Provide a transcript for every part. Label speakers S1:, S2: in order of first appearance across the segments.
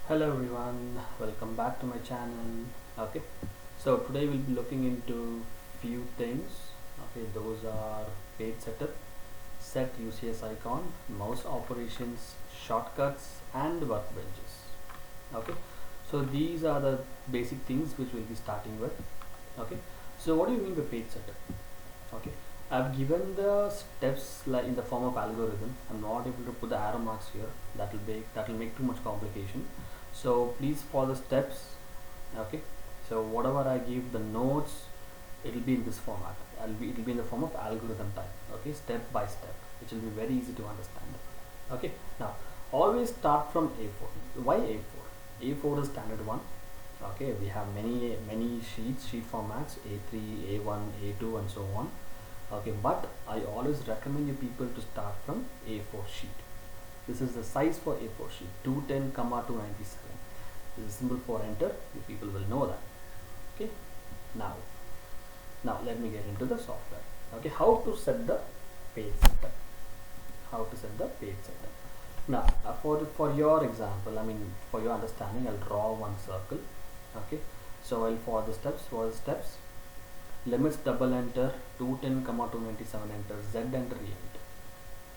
S1: Hello everyone, welcome back to my channel. Okay, so today we'll be looking into few things. Okay, those are page setup, set UCS icon, mouse operations, shortcuts, and workbenches. Okay, so these are the basic things which we'll be starting with. Okay, so what do you mean by page setup? Okay, I've given the steps like in the form of algorithm. I'm not able to put the arrow marks here. That will make too much complication. So please follow the steps. Okay, so whatever I give the notes, it'll be in this format. It'll be in the form of algorithm type. Okay, step by step, which will be very easy to understand. Okay, now always start from A4. Why A4? A4 is standard one. Okay, we have many sheet formats, A3, A1, A2, and so on. Okay, but I always recommend you people to start from A4 sheet. This is the size for A4 sheet, 210 comma 297. This is symbol for enter. You people will know that. Okay, now let me get into the software. Okay, how to set the page setup. Now for your example, I mean for your understanding, I'll draw one circle. Okay, so I'll follow the steps. Limits double enter, 210 comma 297 enter, Z enter, E enter.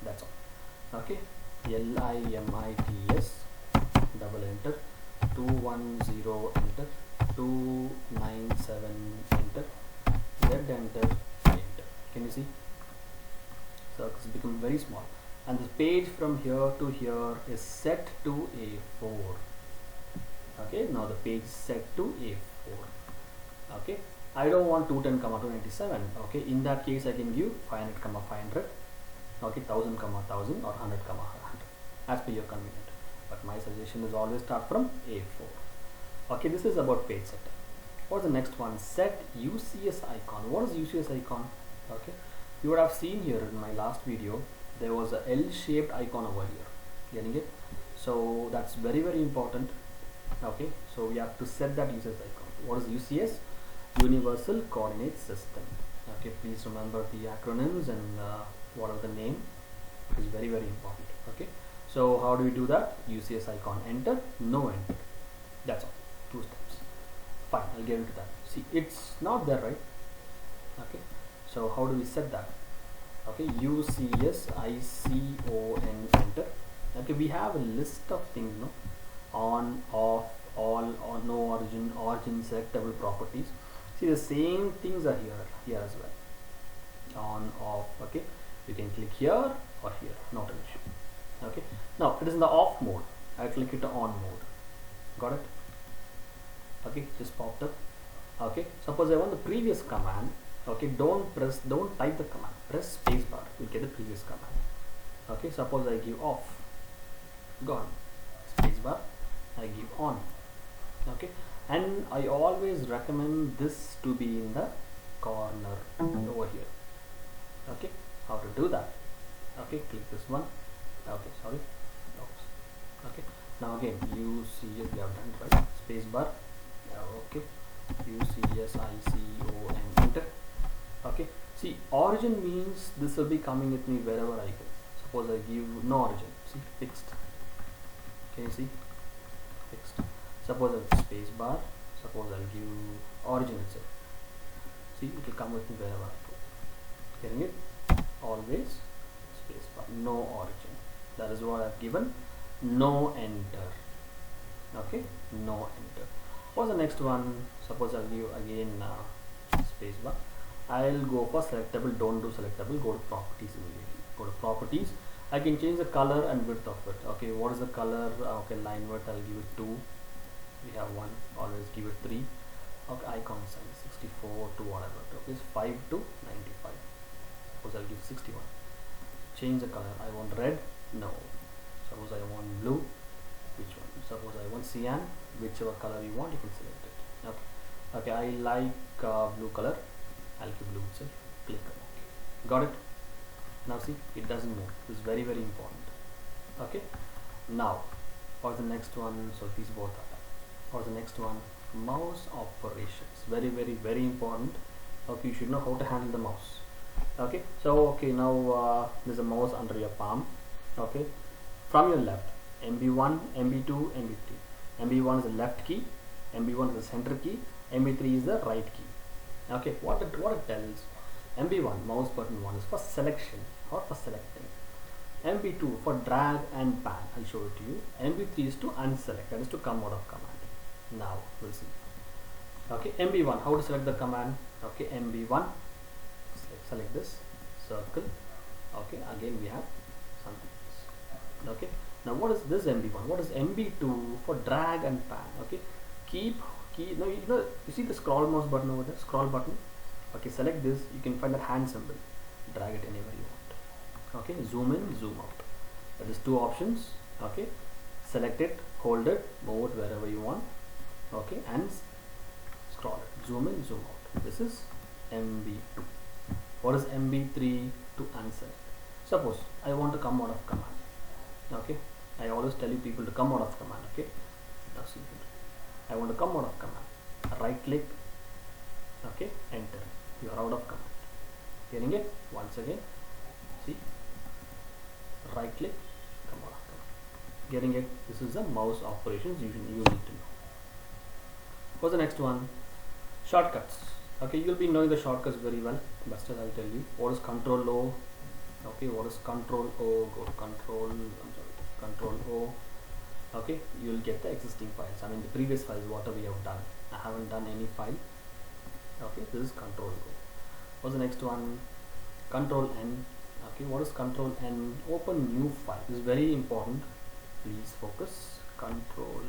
S1: That's all. Okay, LIMITS double enter, 210 enter, 297 enter, Z enter, E enter. Can you see? Circles become very small, and the page from here to here is set to A4. Okay, now the page is set to A4. Okay, I don't want 210 comma 297. Okay, in that case I can give 500 comma 500. Okay, 1000 comma 1000 or 100 comma 100 as per your convenience. But my suggestion is always start from A4. Okay, this is about page setup. What's the next one? Set UCS icon. What is UCS icon? Okay, you would have seen here in my last video there was a L-shaped icon over here. Getting it? So that's very important. Okay, so we have to set that UCS icon. What is UCS? Universal Coordinate System. Okay, please remember the acronyms and what are the name. It is very important. Okay, so how do we do that? UCS icon, enter, no enter. That's all. 2 steps. Fine, I'll get into that. See, it's not there, right? Okay, so how do we set that? Okay, UCS ICON, enter. Okay, we have a list of things, no? On, off, all, or no origin, origin, selectable properties. See, the same things are here as well. On, off. Okay, you can click here or here, not an issue. Okay, now it is in the off mode. I click it on mode. Got it? Okay, just popped up. Okay, suppose I want the previous command. Okay, don't type the command, press spacebar, you'll get the previous command. Okay, suppose I give off, gone, spacebar, I give on. Okay, and I always recommend this to be in the corner over here. Okay, how to do that? Okay, click this one. Okay, sorry. Oops. Okay, now again UCS we have done, right? Spacebar. Okay, UCS ICON, enter. Okay, see, origin means this will be coming with me wherever I go. Suppose I give no origin. See, fixed. Can you see? Fixed. Suppose I give space bar. Suppose I'll give origin itself. See, it will come with me wherever I go. Getting it? Always space bar. No origin. That is what I've given. No enter. Okay, no enter. What's the next one? Suppose I'll give again space bar. I'll go for selectable, don't do selectable, go to properties immediately. Go to properties. I can change the color and width of it. Okay, what is the color? Okay, line width, I'll give it 2. We have 1, always give it 3. Okay, icon size 64 to whatever. Okay, 5 to 95. Suppose I'll give 61. Change the color. I want red, no. Suppose I want blue, which one? Suppose I want cyan, whichever color you want, you can select it. Okay, I like blue color. I'll give blue itself. Click OK. Got it? Now see, it doesn't move. This is very important. Okay. Now, for the next one, so these both are done. For the next one, mouse operations. Very important. Okay, you should know how to handle the mouse. Okay. So okay, now there's a mouse under your palm. Okay. From your left, MB1, MB2, MB3. MB1 is the left key, MB1 is the center key, MB3 is the right key. Okay, what it tells, MB1 mouse button 1 is for selection or for selecting, MB2 for drag and pan, I'll show it to you, MB3 is to unselect, that is to come out of command. Now we'll see. Okay, MB1, how to select the command? Okay, MB1, select this circle. Okay, again we have something. Okay, now what is this MB1? What is MB2 for drag and pan? Okay, now you see the scroll mouse button over there, scroll button. Okay, select this, you can find that hand symbol, drag it anywhere you want. Okay, zoom in, zoom out, that is two options. Okay, select it, hold it, move it wherever you want. Okay, and scroll it, zoom in, zoom out. This is MB2. What is MB3? To unselect. Suppose I want to come out of command. Okay, I always tell you people to come out of command. Okay, now see, I want to come out of command, right click, okay, enter, you are out of command. Getting it? Once again, see, right click, come out of command. Getting it? This is the mouse operations you need to know. What's the next one? Shortcuts. Okay, you'll be knowing the shortcuts very well, but still I'll tell you. What is Control O? Okay, what is Control O? Go to Control O. Okay, you'll get the existing files. I mean the previous files, what we have done. I haven't done any file. Okay, this is Control O. What's the next one? Control N. Okay, what is Control N? Open new file. This is very important. Please focus. Control.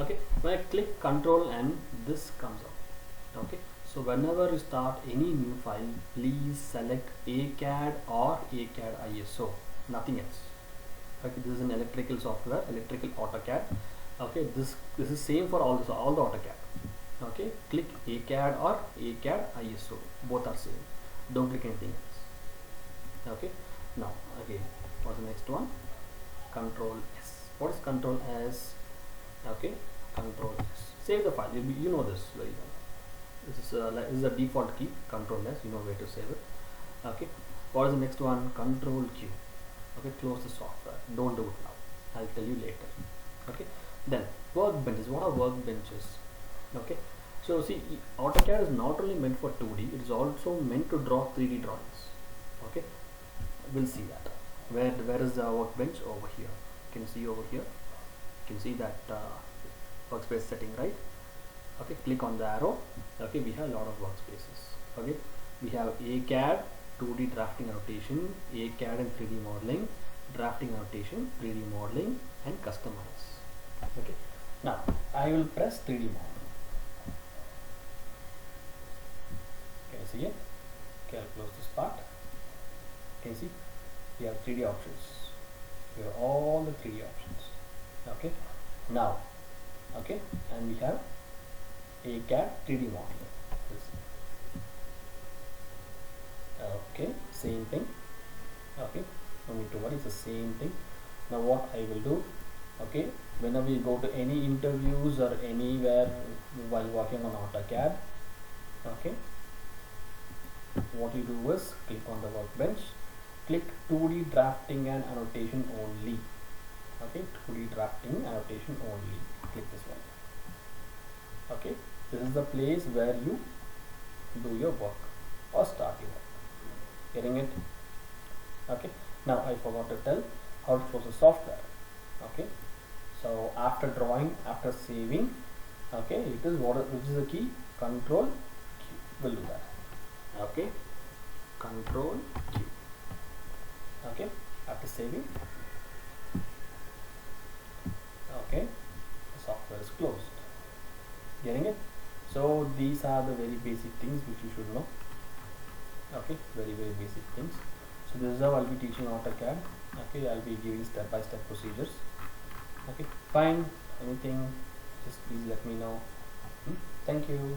S1: Okay, when I click Control N, this comes out. Okay, so whenever you start any new file, please select ACAD or ACAD ISO, nothing else. Okay, this is an electrical software, electrical AutoCAD. Okay, this is same for all the AutoCAD. Okay, click ACAD or ACAD ISO, both are same. Don't click anything else. Okay, now again, what's the next one? Control S. What is Control S? Okay, Control S. Save the file. You know this very well. This is a default key. Control S. You know where to save it. Okay. What is the next one? Control Q. Okay. Close the software. Don't do it now. I'll tell you later. Okay. Then workbenches. What are workbenches? Okay. So see, AutoCAD is not only meant for 2D. It is also meant to draw 3D drawings. Okay. We'll see that. Where is the workbench? Over here. You can see over here. You can see that workspace setting, right? Okay, click on the arrow. Okay, we have a lot of workspaces. Okay, we have ACAD, 2D drafting annotation, ACAD and 3D modeling, drafting annotation, 3D modeling, and customize. Okay, now I will press 3D model. Can you see it? Okay, I'll close this part. Can you see? We have 3D options. We have all the 3D options. Okay, now, okay, and we have ACAD 3D modeling. Okay, same thing. Okay, no need to worry, it's the same thing. Now what I will do, okay, whenever you go to any interviews or anywhere while working on AutoCAD, okay, what you do is click on the workbench, click 2D drafting and annotation only. Okay, 2D drafting annotation only. Click this one. Okay, this is the place where you do your work or start your work. Getting it? Okay, now I forgot to tell how to close the software. Okay, so after drawing, after saving, okay, it is which is the key? Control Q. We'll do that. Okay, Control Q. Okay, after saving, okay, the software is closed. Getting it? So these are the very basic things which you should know. Okay, very basic things. So this is how I'll be teaching AutoCAD. Okay, I'll be giving step-by-step procedures. Okay, fine. Anything, just please let me know. Thank you.